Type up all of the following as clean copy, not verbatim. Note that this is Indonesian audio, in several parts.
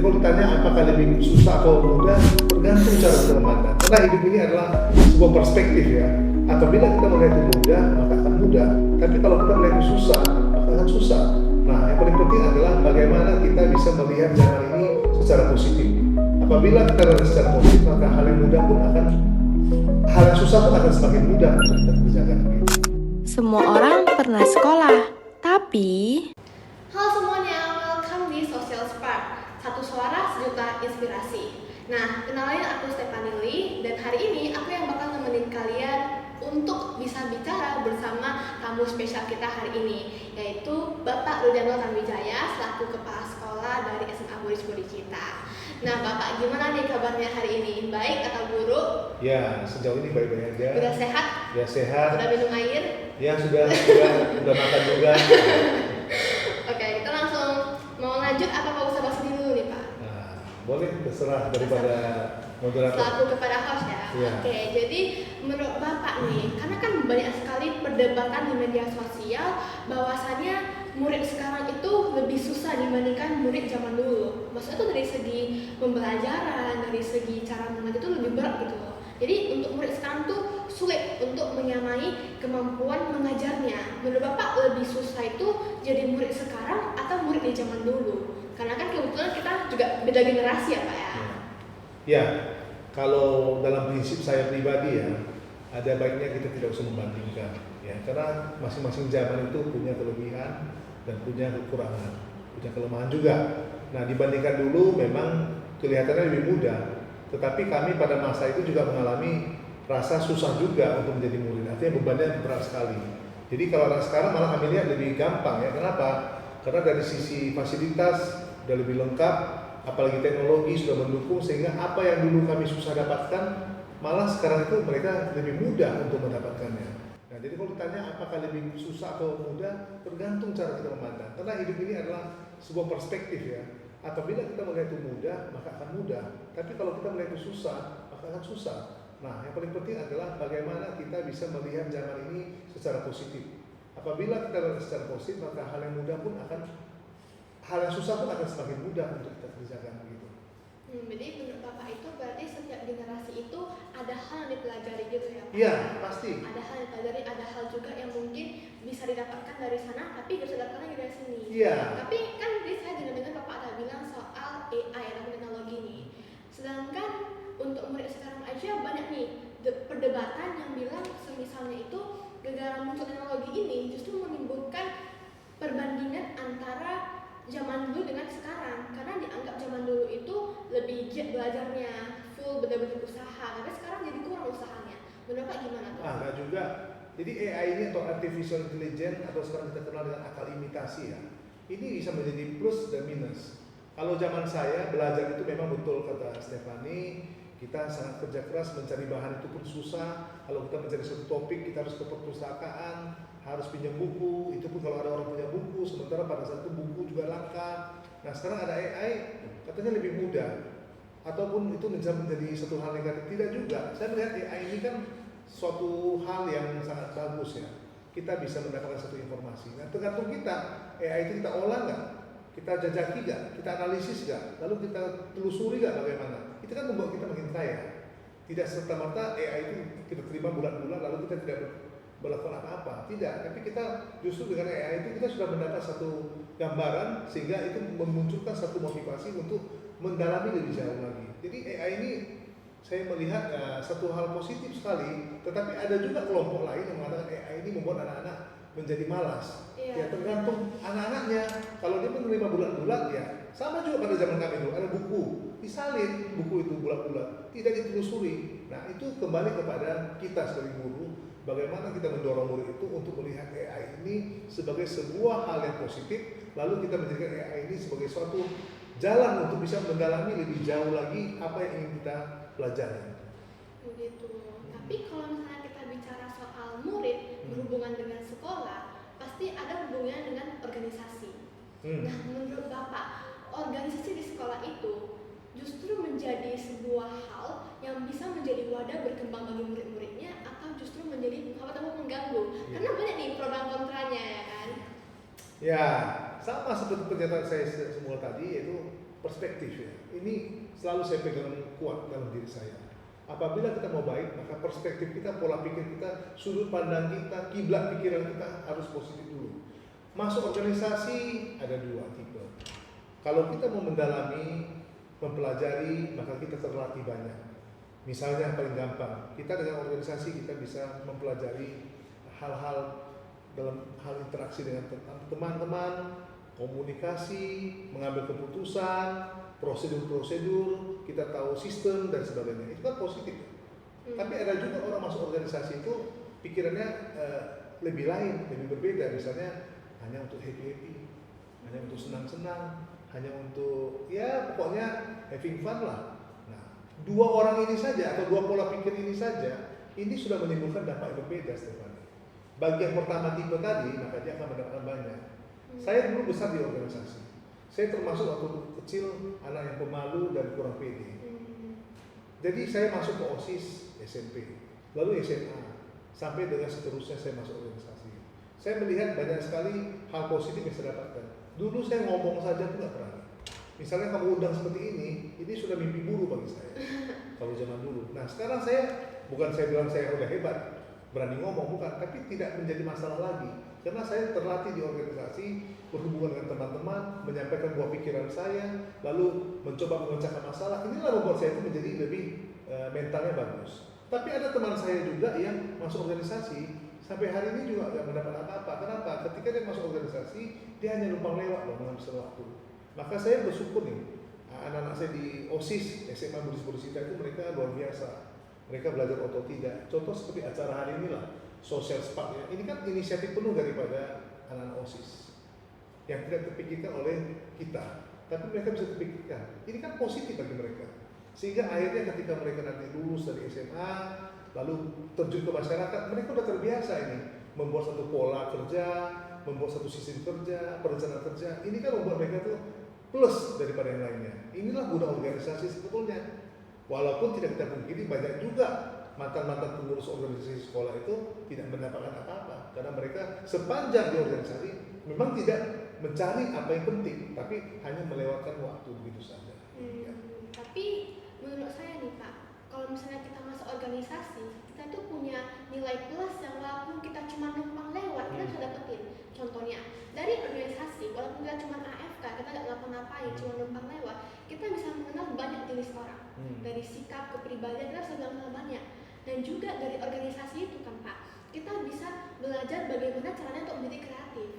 kalau ditanya apakah lebih susah atau mudah, tergantung cara kita memandang. Karena hidup ini adalah sebuah perspektif ya. Apabila kita melihat itu mudah, maka akan mudah. Tapi kalau kita melihat itu susah, maka akan susah. Nah, yang paling penting adalah bagaimana kita bisa melihat zaman ini secara positif. Apabila kita melihat secara positif, maka hal yang mudah pun akan, hal yang susah pun akan semakin mudah untuk kita kerjakan. Semua orang pernah sekolah, tapi Halo semuanya, welcome di Social Spark, satu suara sejuta inspirasi. Nah, kenalin aku Stephanie Lee, dan hari ini aku yang bakal nemenin kalian untuk bisa bicara bersama tamu spesial kita hari ini, yaitu Bapak Rudyanto Tanwijaya selaku Kepala Sekolah dari SMA Buris Budi Cita. Nah, Bapak gimana nih kabarnya hari ini? Baik atau buruk? Ya, sejauh ini baik-baik aja. Udah sehat? Ya sehat. Udah minum air? Ya sudah makan juga. Oke, kita langsung mau lanjut apa mau basa-basi dulu nih Pak? Nah, boleh terserah daripada moderator. Selaku kepada host ya. Iya. Oke, jadi menurut Bapak nih, karena kan banyak sekali perdebatan di media sosial bahwasannya murid sekarang itu lebih susah dibandingkan murid zaman dulu. Maksudnya itu dari segi pembelajaran, dari segi cara mengajar itu lebih berat gitu loh. Jadi untuk murid sekarang tuh sulit untuk menyamai kemampuan mengajarnya. Menurut Bapak lebih susah itu jadi murid sekarang atau murid di zaman dulu? Karena kan kebetulan kita juga beda generasi ya Pak ya. Ya, kalau dalam prinsip saya pribadi ya, ada baiknya kita tidak usah membandingkan, ya, karena masing-masing zaman itu punya kelebihan dan punya kekurangan, punya kelemahan juga. Nah, dibandingkan dulu memang kelihatannya lebih mudah, tetapi kami pada masa itu juga mengalami rasa susah juga untuk menjadi murid, artinya bebannya berat sekali. Jadi kalau anak sekarang malah kami lihat lebih gampang ya, kenapa? Karena dari sisi fasilitas sudah lebih lengkap, apalagi teknologi sudah mendukung sehingga apa yang dulu kami susah dapatkan malah sekarang itu mereka lebih mudah untuk mendapatkannya. Nah, jadi kalau ditanya apakah lebih susah atau mudah, tergantung cara kita memandang. Karena hidup ini adalah sebuah perspektif ya. Apabila kita melihat itu mudah, maka akan mudah. Tapi kalau kita melihat itu susah, maka akan susah. Nah, yang paling penting adalah bagaimana kita bisa melihat zaman ini secara positif. Apabila kita melihat secara positif, maka hal yang mudah pun akan, hal yang susah pun akan semakin mudah untuk kita kerjakan begitu. Jadi menurut Bapak itu berarti setiap generasi itu ada hal yang dipelajari gitu ya Pak? Iya, pasti. Ada hal yang dipelajari, ada hal juga yang mungkin bisa didapatkan dari sana tapi gak bisa didapatkan lagi dari sini. Iya. Tapi kan tadi saya dengar Bapak ada bilang soal AI atau teknologi nih. Sedangkan untuk murid sekarang aja banyak nih perdebatan yang bilang semisalnya itu gara-gara muncul teknologi ini justru menimbulkan perbandingan antara zaman dulu dengan sekarang, karena dianggap zaman dulu itu lebih giat belajarnya, full benar-benar usaha, tapi sekarang jadi kurang usahanya. Menurut Pak gimana tuh? Enggak juga. Jadi AI ini atau artificial intelligence atau sekarang kita kenal dengan akal imitasi ya, ini bisa menjadi plus dan minus. Kalau zaman saya belajar itu memang betul kata Stephanie, kita sangat kerja keras mencari bahan itu pun susah. Kalau kita mencari suatu topik kita harus ke perpustakaan, harus pinjam buku, itu pun kalau ada orang punya buku, sementara pada saat itu buku juga langka. Nah sekarang ada AI, katanya lebih mudah, ataupun itu bisa menjadi satu hal negatif, tidak juga. Saya melihat AI ini kan suatu hal yang sangat bagus ya, kita bisa mendapatkan satu informasi. Nah tergantung kita, AI itu kita olah nggak, kita jajaki nggak, kita analisis nggak, lalu kita telusuri nggak bagaimana, itu kan membuat kita makin kaya. Tidak serta-merta AI itu kita terima bulan-bulan lalu kita tidak melakukan apa-apa, tidak. Tapi kita justru dengan AI itu kita sudah mendapat satu gambaran sehingga itu memunculkan satu motivasi untuk mendalami lebih jauh lagi. Jadi AI ini saya melihat satu hal positif sekali, tetapi ada juga kelompok lain yang mengatakan AI ini membuat anak-anak menjadi malas. Ya tergantung anak-anaknya. Kalau dia menerima bulat-bulat ya sama juga pada zaman kami dulu, ada buku disalin, buku itu bulat-bulat, tidak ditelusuri. Nah itu kembali kepada kita sebagai guru, bagaimana kita mendorong murid itu untuk melihat AI ini sebagai sebuah hal yang positif, lalu kita menjadikan AI ini sebagai suatu jalan untuk bisa mendalami lebih jauh lagi apa yang ingin kita pelajari. Begitu. Tapi kalau misalnya kita bicara soal murid berhubungan dengan sekolah, pasti ada hubungannya dengan organisasi. Nah, menurut Bapak, organisasi di sekolah itu justru menjadi sebuah hal yang bisa menjadi wadah berkembang bagi murid-muridnya atau justru menjadi mengganggu? Karena banyak nih pro dan kontranya ya kan? Ya, sama seperti pernyataan saya semula tadi, yaitu perspektif ya. Ini selalu saya pegang kuat dalam diri saya. Apabila kita mau baik, maka perspektif kita, pola pikir kita, sudut pandang kita, kiblat pikiran kita harus positif dulu. Masuk organisasi ada dua tipe. Kalau kita mau mendalami, mempelajari, maka kita terlatih banyak. Misalnya yang paling gampang, kita dengan organisasi kita bisa mempelajari hal-hal dalam hal interaksi dengan teman-teman, komunikasi, mengambil keputusan, prosedur-prosedur, kita tahu sistem dan sebagainya. Itu kan positif. Tapi ada juga orang masuk organisasi itu pikirannya lebih lain, lebih berbeda. Misalnya hanya untuk happy-happy, hanya untuk senang-senang, hanya untuk ya pokoknya having fun lah. Nah, dua orang ini saja atau dua pola pikir ini saja, ini sudah menimbulkan dampak yang berbeda, Stefani. Bagi yang pertama tipe tadi, maka dia akan mendapatkan banyak. Saya dulu besar di organisasi. Saya termasuk waktu kecil anak yang pemalu dan kurang pede. Jadi saya masuk ke OSIS SMP, lalu SMA, sampai dengan seterusnya saya masuk organisasi. Saya melihat banyak sekali hal positif yang saya dapatkan. Dulu saya ngomong saja pun nggak berani. Misalnya kamu undang seperti ini sudah mimpi buruk bagi saya. Kalau zaman dulu. Nah sekarang bukan saya bilang saya udah hebat, berani ngomong, bukan, tapi tidak menjadi masalah lagi. Karena saya terlatih di organisasi, berhubungan dengan teman-teman, menyampaikan buah pikiran saya, lalu mencoba memecahkan masalah. Inilah membuat saya itu menjadi lebih mentalnya bagus. Tapi ada teman saya juga yang masuk organisasi, sampai hari ini juga nggak mendapat apa-apa. Kenapa? Ketika dia masuk organisasi, dia hanya numpang lewat loh menghabiskan waktu. Maka saya bersyukur nih, anak-anak saya di OSIS, SMA Burisita itu mereka luar biasa. Mereka belajar otodidak. Contoh seperti acara hari ini lah, Social Spark ya. Ini kan inisiatif penuh daripada anak-anak OSIS yang tidak terpikirkan oleh kita, tapi mereka bisa terpikirkan. Ini kan positif bagi mereka. Sehingga akhirnya ketika mereka nanti lulus dari SMA, lalu terjun ke masyarakat, mereka sudah terbiasa ini membuat satu pola kerja, membuat satu sistem kerja, perencanaan kerja. Ini kan membuat mereka tuh plus daripada yang lainnya. Inilah guna organisasi sebetulnya. Walaupun tidak kita pungkiri banyak juga mantan-mantan pengurus organisasi sekolah itu tidak mendapatkan apa-apa karena mereka sepanjang di organisasi memang tidak mencari apa yang penting, tapi hanya melewatkan waktu begitu saja. Ya. Tapi menurut saya nih Pak, kalau misalnya kita masuk organisasi, kita tuh punya nilai plus yang walaupun kita cuma numpang lewat, kita bisa dapetin. Contohnya dari organisasi, walaupun kita cuma AFK, kita nggak ngapa-ngapain, cuma numpang lewat, kita bisa mengenal banyak jenis orang. Dari sikap, kepribadian, kita bisa mengenal banyak. Dan juga dari organisasi itu kan Pak, kita bisa belajar bagaimana caranya untuk menjadi kreatif.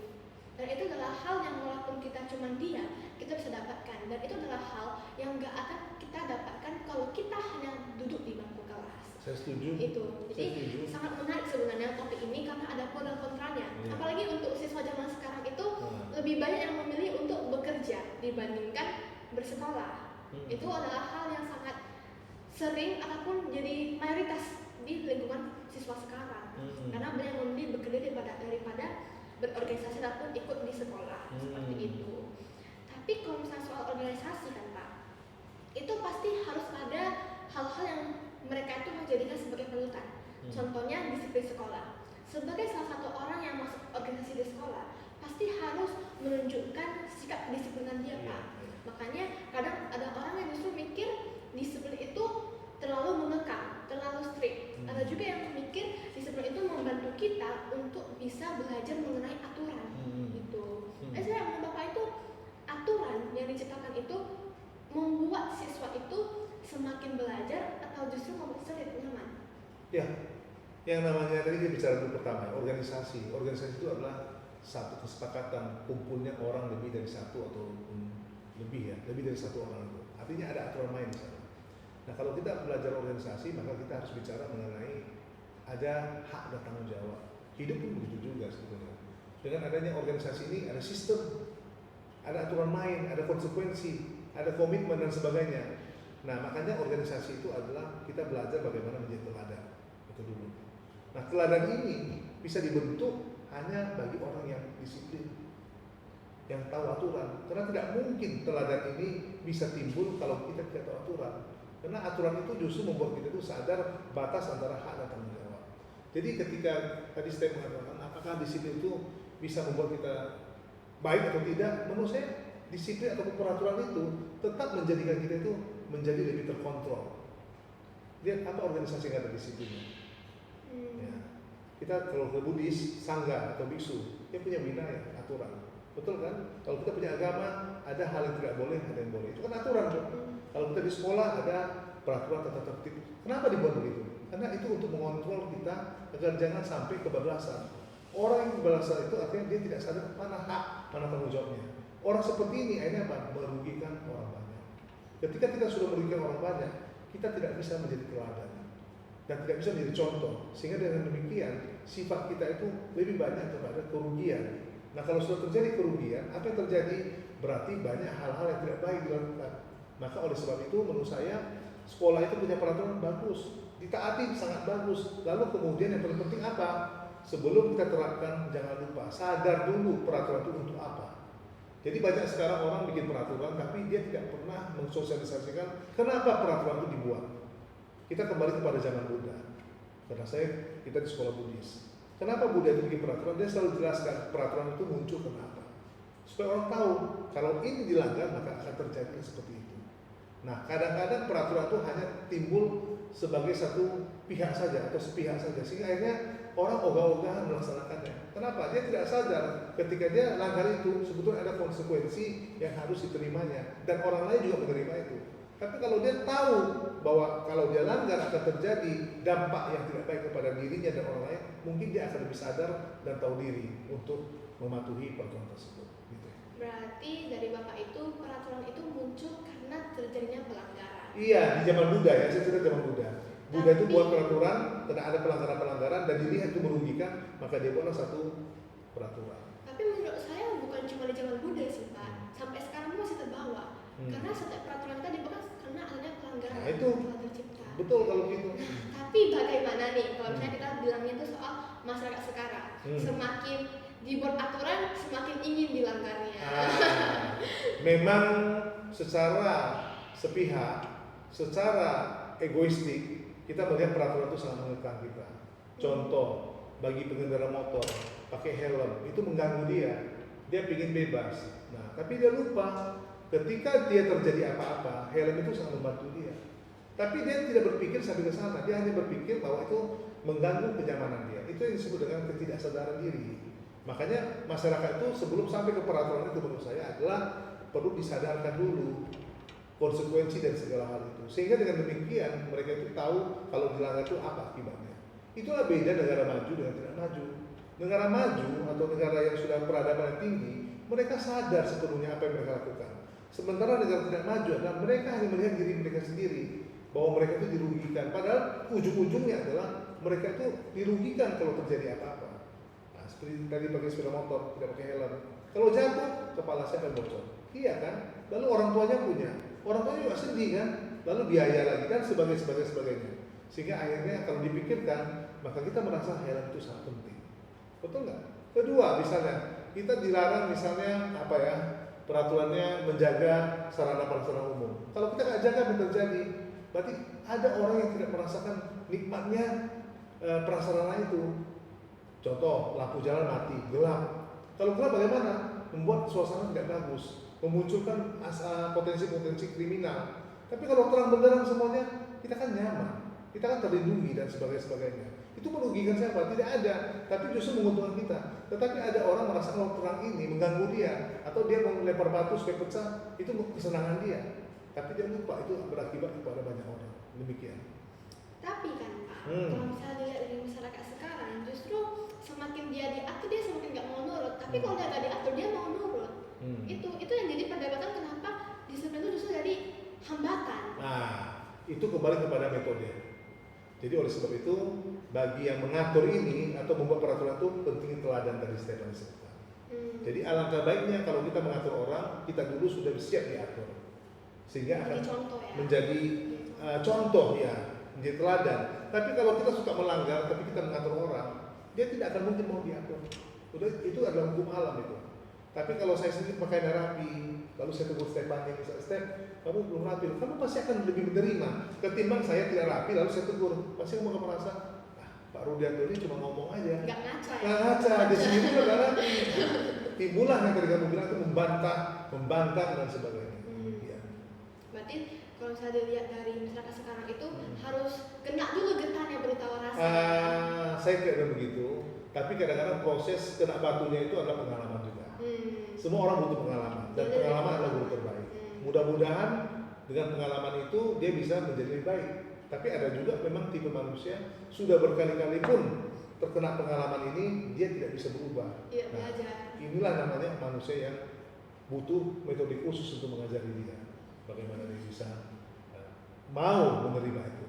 Dan itu adalah hal yang walaupun kita cuma diam, kita bisa dapatkan. Dan itu adalah hal yang nggak akan kita dapatkan kalau kita hanya duduk di bangku kelas. Saya setuju. Itu. Jadi sangat menarik sebenarnya topik ini karena ada pro dan kontranya. Apalagi untuk siswa zaman sekarang itu lebih banyak yang memilih untuk bekerja dibandingkan bersekolah. Itu adalah hal yang sangat sering ataupun jadi mayoritas di lingkungan siswa sekarang. Karena banyak yang memilih bekerja daripada berorganisasi ataupun ikut di sekolah seperti itu. Tapi kalau misalnya soal organisasi kan Pak, itu pasti harus ada hal-hal yang mereka itu menjadikan sebagai panutan. Contohnya disiplin sekolah. Sebagai salah satu orang yang masuk organisasi di sekolah, pasti harus menunjukkan sikap kedisiplinan dia Pak. Makanya kadang ada orang yang justru mikir disiplin itu terlalu mengekang, terlalu strict. Ada juga yang mikir disiplin itu membantu kita untuk bisa belajar mengenai aturan gitu. Saya menurut Bapak itu aturan yang diciptakan itu membuat siswa itu semakin belajar atau justru membuat siswa tidak nyaman. Ya, yang namanya tadi kita bicara dulu pertama, organisasi. Organisasi itu adalah satu kesepakatan kumpulnya orang lebih dari satu atau lebih dari satu orang itu. Artinya ada aturan main di sana. Nah kalau kita belajar organisasi maka kita harus bicara mengenai ada hak dan tanggung jawab. Hidup pun begitu juga sebetulnya. Dengan adanya organisasi ini ada sistem, ada aturan main, ada konsekuensi, ada komitmen dan sebagainya. Nah makanya organisasi itu adalah kita belajar bagaimana menjadi teladan. Itu dulu. Nah teladan ini bisa dibentuk hanya bagi orang yang disiplin, yang tahu aturan. Karena tidak mungkin teladan ini bisa timbul kalau kita tidak tahu aturan. Karena aturan itu justru membuat kita itu sadar batas antara hak dan tanggung jawab. Jadi ketika tadi saya mengatakan apakah disiplin itu bisa membuat kita baik atau tidak, menurut saya disiplin atau peraturan itu tetap menjadikan kita itu menjadi lebih terkontrol. Lihat apa organisasi yang ada disiplinnya. Ya. Kita kalau ke Buddhis, sangga atau biksu, dia punya winaya, aturan. Betul kan? Kalau kita punya agama, ada hal yang tidak boleh, ada yang boleh. Itu kan aturan tuh. Kalau kita di sekolah ada peraturan tata tertib. Kenapa dibuat begitu? Karena itu untuk mengontrol kita agar jangan sampai kebablasan. Orang yang kebablasan itu artinya dia tidak sadar mana hak, mana tanggung jawabnya. Orang seperti ini akhirnya apa? Merugikan orang banyak. Ketika kita sudah merugikan orang banyak, kita tidak bisa menjadi teladan dan tidak bisa menjadi contoh. Sehingga dengan demikian sifat kita itu lebih banyak kepada kerugian. Nah kalau sudah terjadi kerugian, apa yang terjadi? Berarti banyak hal-hal yang tidak baik dilakukan. Maka oleh sebab itu menurut saya sekolah itu punya peraturan bagus, ditaati sangat bagus. Lalu kemudian yang paling penting apa? Sebelum kita terapkan jangan lupa sadar dulu peraturan itu untuk apa. Jadi banyak sekarang orang bikin peraturan tapi dia tidak pernah mensosialisasikan kenapa peraturan itu dibuat. Kita kembali kepada zaman Buddha. Karena kita di sekolah Buddhis. Kenapa Buddha itu bikin peraturan? Dia selalu jelaskan peraturan itu muncul kenapa. Supaya orang tahu kalau ini dilanggar maka akan terjadi seperti itu. Nah kadang-kadang peraturan itu hanya timbul sebagai satu pihak saja atau sepihak saja sehingga akhirnya orang ogah-ogahan melaksanakannya. Kenapa? Dia tidak sadar ketika dia langgar itu sebetulnya ada konsekuensi yang harus diterimanya dan orang lain juga menerima itu. Tapi kalau dia tahu bahwa kalau dia langgar akan terjadi dampak yang tidak baik kepada dirinya dan orang lain, mungkin dia akan lebih sadar dan tahu diri untuk mematuhi peraturan tersebut. Gitu. Berarti dari Bapak itu peraturan itu muncul karena terjadinya pelanggaran. Iya, di zaman Buddha ya, saya cerita zaman Buddha. Buddha itu buat peraturan, karena ada pelanggaran-pelanggaran dan dilihat itu merugikan, maka dia buatlah satu peraturan. Tapi menurut saya bukan cuma di zaman Buddha sih Pak, sampai sekarang masih terbawa. Karena setiap peraturan kita dibuat karena adanya pelanggaran Nah, itu telah tercipta. betul kalau gitu. Tapi bagaimana nih kalau misalnya kita bilangnya itu soal masyarakat sekarang, semakin dibuat aturan semakin ingin dilanggarnya. Memang secara sepihak, secara egoistik kita melihat peraturan itu sangat mengekang kita. Contoh bagi pengendara motor pakai helm itu mengganggu dia ingin bebas. Nah tapi dia lupa ketika dia terjadi apa-apa helm itu sangat membantu dia. Tapi dia tidak berpikir sampai ke sana, dia hanya berpikir bahwa itu mengganggu kenyamanan dia. Itu yang disebut dengan ketidaksadaran diri. Makanya masyarakat itu sebelum sampai ke peraturan itu menurut saya adalah perlu disadarkan dulu konsekuensi dan segala hal itu. Sehingga dengan demikian mereka itu tahu kalau dilanggar itu apa akibatnya. Itulah beda negara maju dengan tidak maju. Negara maju atau negara yang sudah peradaban yang tinggi, mereka sadar sepenuhnya apa yang mereka lakukan. Sementara negara tidak maju adalah mereka hanya melihat diri mereka sendiri bahwa mereka itu dirugikan. Padahal ujung-ujungnya adalah mereka itu dirugikan kalau terjadi apa-apa. Nah, seperti tadi pakai sepeda motor tidak pakai helm. Kalau jatuh kepala saya akan bocor. Iya kan? Lalu orang tuanya punya. Orang tuanya juga sedih kan? Lalu biaya lagi kan sebagainya. Sehingga akhirnya kalau dipikirkan maka kita merasa helm itu sangat penting. Betul nggak? Kedua, misalnya kita dilarang misalnya apa ya peraturannya menjaga sarana prasarana umum. Kalau kita nggak jaga apa terjadi? Berarti ada orang yang tidak merasakan nikmatnya prasarana itu. Contoh lampu jalan mati, gelap. Kalau gelap bagaimana? Membuat suasana tidak bagus, memunculkan potensi-potensi kriminal. Tapi kalau terang benderang semuanya, kita kan nyaman, kita kan terlindungi dan sebagainya. Itu merugikan siapa? Tidak ada, tapi justru menguntungkan kita. Tetapi ada orang merasa kalau terang ini mengganggu dia, atau dia melempar batu supaya pecah, itu kesenangan dia. Tapi dia lupa itu berakibat kepada banyak orang. Demikian. Tapi kan Pak, kalau misalnya dilihat dari masyarakat sekarang, justru semakin dia diatur dia semakin nggak mau nurut. Tapi kalau dia nggak diatur dia mau nurut. Itu yang jadi perdebatan kenapa disiplin itu justru jadi hambatan. Nah, itu kembali kepada metode. Jadi oleh sebab itu bagi yang mengatur ini atau membuat peraturan itu penting teladan dari Stefan disebutkan. Jadi alangkah baiknya kalau kita mengatur orang, kita dulu sudah siap diatur. Sehingga akan menjadi contoh ya, menjadi teladan. Tapi kalau kita suka melanggar, tapi kita mengatur orang, dia tidak akan mungkin mau diatur. Itu adalah hukum alam itu. Tapi kalau saya sendiri pakai rapi, lalu saya tegur Stefan yang bisa Stef, kamu belum rapi, kamu pasti akan lebih menerima ketimbang saya tidak rapi lalu saya tegur. Pasti kamu akan merasa, Pak Rudianto ini cuma ngomong aja. Nggak ngaca ya? Nggak ngaca, di sini juga nggak rapi. timbullah yang tadi kamu bilang itu membantah dan sebagainya. Ya. Berarti kalau misalnya dilihat dari masyarakat sekarang itu harus kena dulu getahnya beritahu rasa. Saya tidak ada begitu, tapi kadang-kadang proses kena batunya itu adalah pengalaman juga. Semua orang butuh pengalaman dan pengalaman adalah guru terbaik. Mudah-mudahan dengan pengalaman itu dia bisa menjadi lebih baik. Tapi ada juga memang tipe manusia sudah berkali-kali pun terkena pengalaman ini dia tidak bisa berubah. Iya, belajar. Inilah namanya manusia yang butuh metode khusus untuk mengajari dia. Bagaimana dia bisa mau menerima itu.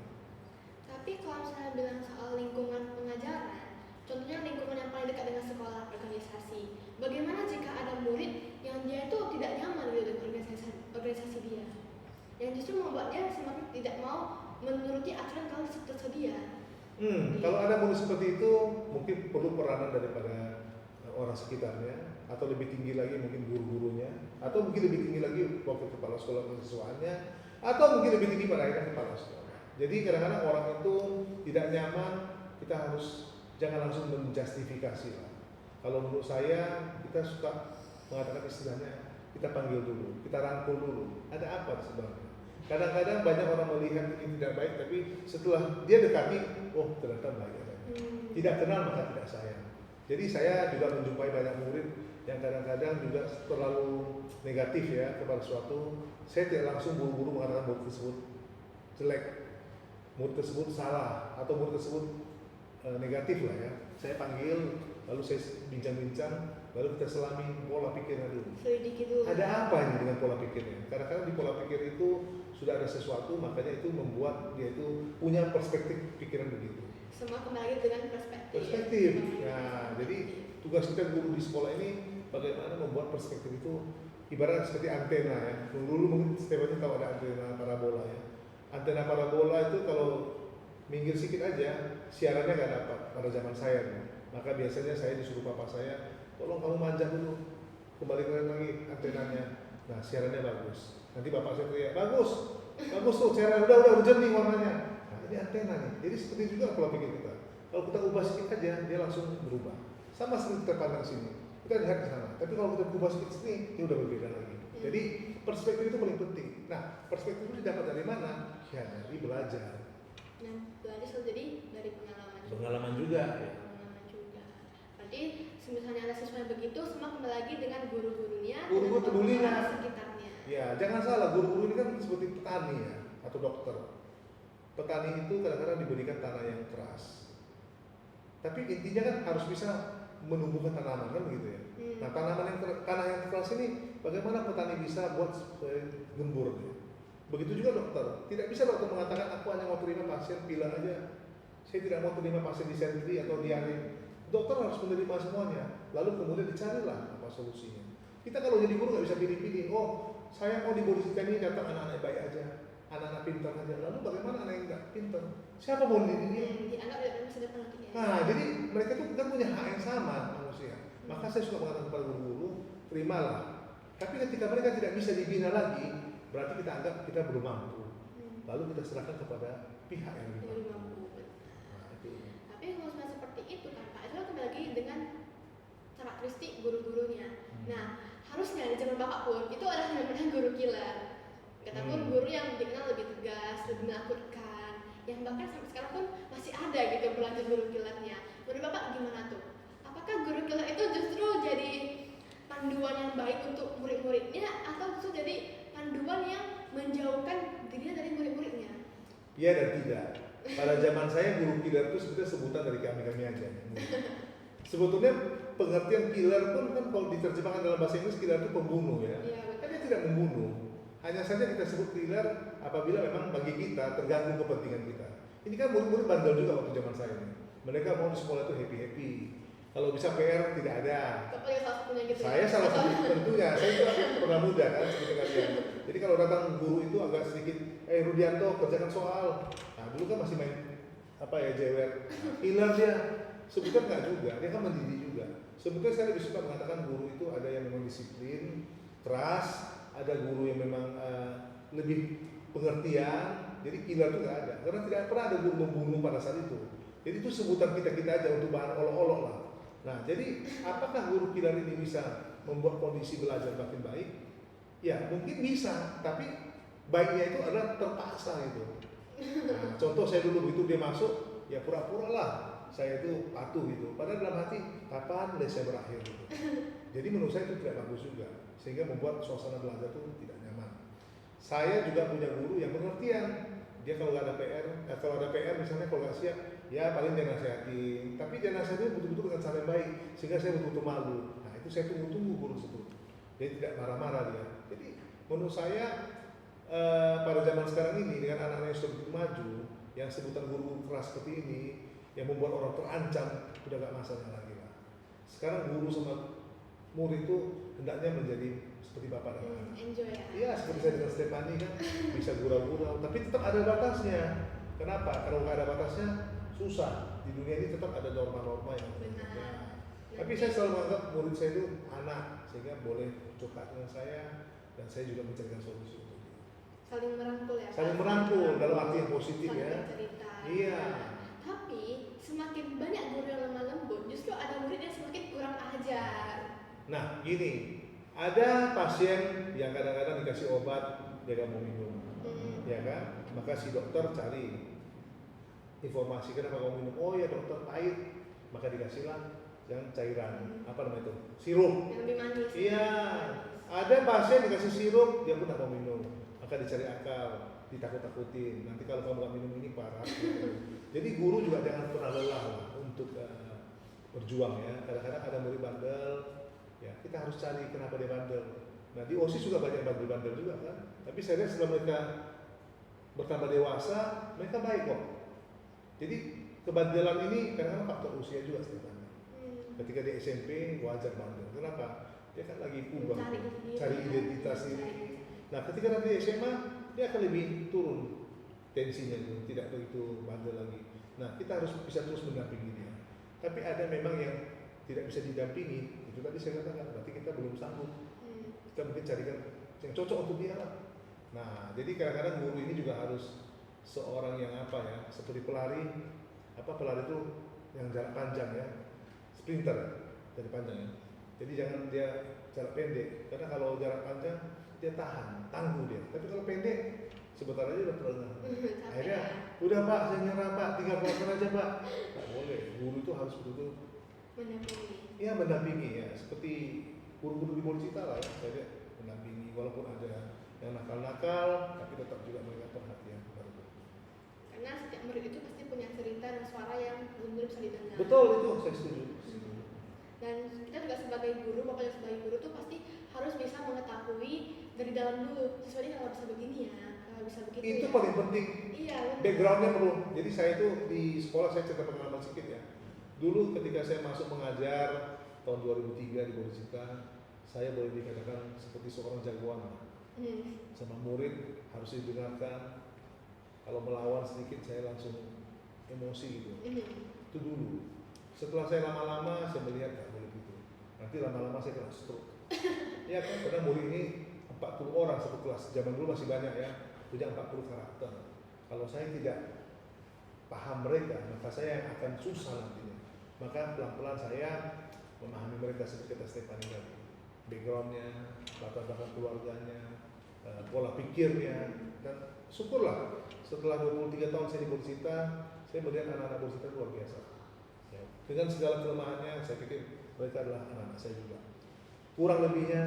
Tapi kalau misalnya bilang soal lingkungan pengajaran, contohnya lingkungan yang paling dekat dengan sekolah organisasi. Bagaimana jika ada murid yang dia itu tidak nyaman gitu dengan organisasi dia, yang justru membuat dia semakin tidak mau menuruti aturan kalau tersedia. Kalau ada murid seperti itu, mungkin perlu peranan daripada orang sekitarnya, atau lebih tinggi lagi mungkin guru-gurunya, atau mungkin lebih tinggi lagi wakil kepala sekolah mahasiswanya, atau mungkin lebih tinggi pada akhirnya kepala sekolah. Jadi kadang-kadang orang itu tidak nyaman, kita harus jangan langsung menjustifikasi lah. Kalau menurut saya, kita suka mengatakan istilahnya, kita panggil dulu, kita rangkul dulu, ada apa sebenarnya. Kadang-kadang banyak orang melihat ini tidak baik, tapi setelah dia dekati, oh ternyata baik. Tidak kenal maka tidak sayang. Jadi saya juga menjumpai banyak murid yang kadang-kadang juga terlalu negatif ya kepada suatu. Saya tidak langsung buru-buru mengatakan murid tersebut jelek, murid tersebut salah, atau murid tersebut negatif lah ya. Saya panggil, lalu saya bincang-bincang, lalu kita selami pola pikirnya dulu. Selidiki dulu. Ada apa ini dengan pola pikirnya? Kadang-kadang di pola pikir itu sudah ada sesuatu, makanya itu membuat dia itu punya perspektif pikiran begitu. Semua kembali dengan perspektif. Nah, jadi tugas kita guru di sekolah ini bagaimana membuat perspektif itu ibarat seperti antena ya. Dulu mungkin setiap itu tahu ada antena parabola ya. Antena parabola itu kalau minggir sedikit aja siarannya nggak dapat pada zaman saya. Maka biasanya saya disuruh papa saya, tolong kamu manjat dulu, kembalikan lagi antenanya. Nah siarannya bagus. Nanti bapak saya teriak, bagus tuh siaran, udah jernih warnanya. Nah ini antena nih. Jadi seperti juga pola pikir kita. Kalau kita ubah sedikit aja, dia langsung berubah. Sama seperti kita pandang sini, kita lihat ke sana. Tapi kalau kita ubah sedikit sini, ini udah berbeda lagi. Jadi perspektif itu paling penting. Nah perspektif itu didapat dari mana? Ya dari belajar. Nah belajar selalu jadi dari pengalaman. Pengalaman juga. Ya. Berarti misalnya ada sesuatu begitu, semua kembali lagi dengan guru-gurunya, Guru-guru pedulinya. Sekitarnya. Ya, jangan salah, guru-guru ini kan seperti petani ya, atau dokter. Petani itu kadang-kadang diberikan tanah yang keras. Tapi intinya kan harus bisa menumbuhkan tanaman kan begitu ya. Nah, tanah yang keras ini bagaimana petani bisa buat gembur ya? Begitu juga dokter. Tidak bisa dokter mengatakan aku hanya mau terima pasien pilek aja. Saya tidak mau terima pasien disentri atau diare. Dokter harus menerima semuanya, lalu kemudian dicarilah apa solusinya. Kita kalau jadi guru nggak bisa pilih-pilih. Oh, saya mau di Borisika ini datang anak-anak baik aja, anak-anak pintar aja. Lalu bagaimana anak yang nggak pintar? Siapa mau dididik dia? Dianggap tidak masa depan lagi ya. Nah, jadi mereka itu kan punya hak yang sama manusia. Maka saya suka mengatakan kepada guru-guru, terimalah. Tapi ketika mereka tidak bisa dibina lagi, berarti kita anggap kita belum mampu. Lalu kita serahkan kepada pihak yang lebih mampu. Tapi kalau sudah seperti itu kan Pak, itu kembali lagi dengan karakteristik guru-gurunya. Nah, harusnya di zaman Bapak pun itu adalah benar-benar guru killer. Kata pun guru yang dikenal lebih tegas, lebih menakutkan, yang bahkan sampai sekarang pun masih ada gitu berlanjut guru killernya. Menurut Bapak gimana tuh? Apakah guru killer itu justru jadi panduan yang baik untuk murid-muridnya, atau justru jadi panduan yang menjauhkan dirinya dari murid-muridnya? Iya dan tidak. Pada zaman saya guru killer itu sebetulnya sebutan dari kami aja. Sebetulnya pengertian killer pun kan kalau diterjemahkan dalam bahasa Inggris, killer itu pembunuh ya. Kan dia tidak membunuh. Hanya saja kita sebut killer apabila memang bagi kita terganggu kepentingan kita. Ini kan murid-murid bandel juga waktu zaman saya nih. Mereka mau di sekolah itu happy. Kalau bisa PR tidak ada. Gitu saya salah satu tentunya. Saya juga pernah muda kan seperti kalian. Jadi kalau datang guru itu agak sedikit, Rudianto kerjakan soal. Nah dulu kan masih main jewer. Killer dia. Sebetulnya enggak juga. Dia kan mendidik juga. Sebetulnya saya lebih suka mengatakan guru itu ada yang memang disiplin, keras, ada guru yang memang lebih pengertian. Jadi killer itu nggak ada, karena tidak pernah ada guru membunuh pada saat itu. Jadi itu sebutan kita aja untuk bahan olok-olok lah. Nah, jadi apakah guru killer ini bisa membuat kondisi belajar makin baik? Ya mungkin bisa, tapi baiknya itu adalah terpaksa itu. Nah, contoh saya dulu begitu dia masuk, ya pura-pura lah saya itu patuh gitu. Padahal dalam hati, kapan lesnya berakhir gitu. Jadi menurut saya itu tidak bagus juga, sehingga membuat suasana belajar itu tidak nyaman. Saya juga punya guru yang pengertian. Dia kalau nggak ada PR, kalau ada PR misalnya kalau nggak siap, ya paling dia nasihatin. Tapi dia nasihatin betul-betul dengan cara yang baik, sehingga saya betul-betul malu. Nah itu saya tunggu-tunggu guru tersebut. Dia tidak marah-marah dia. Jadi menurut saya pada zaman sekarang ini dengan anak-anak yang sudah begitu maju, yang sebutan guru keras seperti ini, yang membuat orang terancam, udah gak masalah lagi lah. Sekarang guru sama murid itu hendaknya menjadi seperti bapak dan anak. Enjoy ya. Iya, seperti saya dengan Stefani kan bisa gurau-gurau, tapi tetap ada batasnya. Kenapa? Kalau nggak ada batasnya susah. Di dunia ini tetap ada norma-norma yang Benar. ya. Tapi saya selalu menganggap murid saya itu anak, sehingga boleh curhat dengan saya dan saya juga mencarikan solusi untuk dia. Saling merangkul ya. Saling merangkul dalam arti yang positif saling ya. bercerita. Iya. Tapi semakin banyak guru yang lemah lembut, justru ada murid yang semakin kurang ajar. Nah, gini, ada pasien yang kadang-kadang dikasih obat dia nggak mau minum, ya kan? Maka si dokter cari informasi kenapa kamu minum. Oh ya dokter, pahit. Maka dikasihlah yang cairan, apa namanya itu? Sirup. Yang lebih manis. Iya. Ada pasien dikasih sirup, dia pun tak mau minum. Maka dicari akal, ditakut-takutin. Nanti kalau kamu nggak minum ini parah. Gitu. Jadi guru juga jangan pernah lelah lah untuk berjuang ya. Kadang-kadang ada murid bandel, ya kita harus cari kenapa dia bandel. Nah di OSIS juga banyak bandel-bandel juga kan. Tapi saya lihat setelah mereka bertambah dewasa, mereka baik kok. Jadi kebandelan ini kadang-kadang faktor usia juga sebenarnya. Ketika di SMP wajar bandel. Kenapa? Dia kan lagi puber, cari identitas diri. Nah ketika nanti SMA dia akan lebih turun tensinya itu, tidak begitu bandel lagi. Nah kita harus bisa terus mendampingi dia. Tapi ada memang yang tidak bisa didampingi, itu tadi saya katakan, berarti kita belum sanggup. Kita mungkin carikan yang cocok untuk dia lah. Nah jadi kadang-kadang guru ini juga harus seorang yang apa ya, seperti pelari. Apa pelari itu yang jarak panjang ya, sprinter jarak panjang ya. Jadi jangan dia jarak pendek, karena kalau jarak panjang dia tahan, tangguh dia. Tapi kalau pendek, sebentar aja udah terlengah. Akhirnya, udah pak, saya nyerah pak, 3 kilometer aja pak. Nggak boleh, guru itu harus betul-betul mendampingi. ya mendampingi ya, seperti guru-guru di Bolicita lah ya, saya lihat mendampingi, walaupun ada yang nakal-nakal, tapi tetap juga mereka perhatian. Karena setiap murid itu pasti punya cerita dan suara yang belum bisa didengar. Betul itu, saya setuju. Dan kita juga sebagai guru, bapak yang sebagai guru tuh pasti harus bisa mengetahui dari dalam dulu, sesuai kalau bisa begini ya, kalau bisa begitu. Itu ya. paling penting. Iya. Backgroundnya perlu. Jadi saya itu di sekolah saya cerita pengalaman sedikit ya. Dulu ketika saya masuk mengajar tahun 2003 di Bolicita, saya boleh dikatakan seperti seorang jagoan. Sama murid harus didengarkan. Kalau melawan sedikit saya langsung emosi gitu. Itu dulu. Setelah saya lama-lama saya melihat nggak boleh gitu. Nanti lama-lama saya kena stroke. Ya kan, karena murid ini 40 orang satu kelas. Zaman dulu masih banyak ya, punya 40 karakter. Kalau saya tidak paham mereka, maka saya yang akan susah nantinya. Maka pelan-pelan saya memahami mereka seperti kata Stefani tadi. Backgroundnya, latar belakang keluarganya, pola pikirnya, dan syukurlah setelah 23 tahun saya di Bolicita, saya melihat anak-anak Bolicita luar biasa. Ya, dengan segala kelemahannya, saya pikir mereka adalah anak-anak saya juga. Kurang lebihnya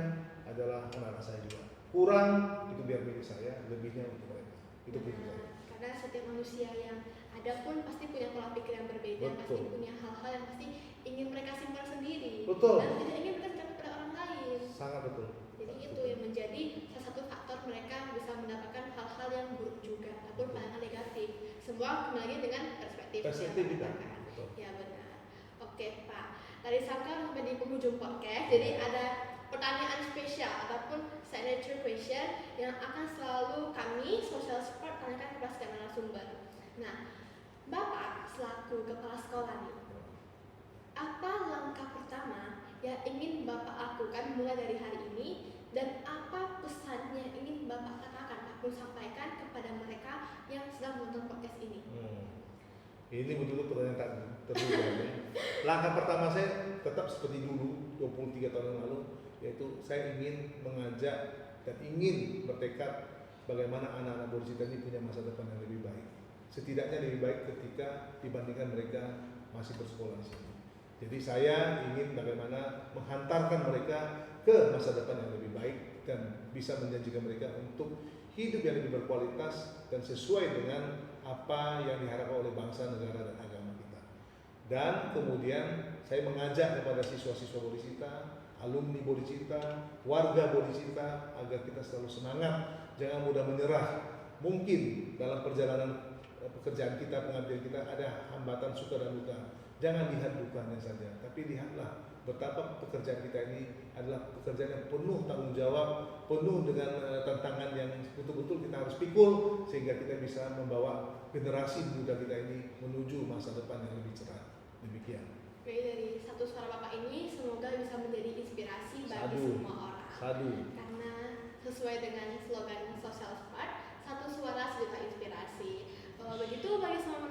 adalah anak-anak saya juga. Kurang itu biar milik saya, lebihnya untuk mereka. Itu prinsip saya. Karena setiap manusia yang ada pun pasti punya pola pikir yang berbeda, Betul. pasti punya hal-hal yang pasti ingin mereka simpan sendiri. Betul. Dan tidak ingin mereka simpan pada orang lain. Sangat betul. Jadi itu yang menjadi salah satu faktor mereka bisa mendapatkan hal-hal yang buruk juga, ataupun pandangan negatif. Semua kembali dengan perspektif. Perspektif yang kita. katakan. Betul. Ya benar. Oke Pak, dari Saka sampai di penghujung podcast, jadi ada pertanyaan spesial ataupun signature question yang akan selalu kami social support tanyakan kepada setiap narasumber. Nah, Bapak selaku kepala sekolah nih, apa langkah pertama yang ingin Bapak lakukan mulai dari hari ini, dan apa pesan yang ingin Bapak katakan ataupun sampaikan kepada mereka yang sedang menonton podcast ini? Ini betul-betul pertanyaan tak terduga ya. Langkah pertama saya tetap seperti dulu 23 tahun yang lalu, yaitu saya ingin mengajak dan ingin bertekad bagaimana anak-anak Borisita ini punya masa depan yang lebih baik. Setidaknya lebih baik ketika dibandingkan mereka masih bersekolah di sini. Jadi saya ingin bagaimana menghantarkan mereka ke masa depan yang lebih baik dan bisa menjanjikan mereka untuk hidup yang lebih berkualitas dan sesuai dengan apa yang diharapkan oleh bangsa, negara, dan agama kita. Dan kemudian saya mengajak kepada siswa-siswa Borisita, alumni Borisita, warga Borisita agar kita selalu semangat, jangan mudah menyerah. Mungkin dalam perjalanan pekerjaan kita, pengabdian kita ada hambatan suka dan duka. Jangan lihat dukanya saja, tapi lihatlah betapa pekerjaan kita ini adalah pekerjaan yang penuh tanggung jawab, penuh dengan tantangan yang betul-betul kita harus pikul sehingga kita bisa membawa generasi muda kita ini menuju masa depan yang lebih cerah. Demikian. Baik, dari satu suara Bapak ini semoga bisa menjadi inspirasi bagi semua orang. Sadu. Karena sesuai dengan slogan Social Spark, satu suara sejuta inspirasi. Begitu bagi semua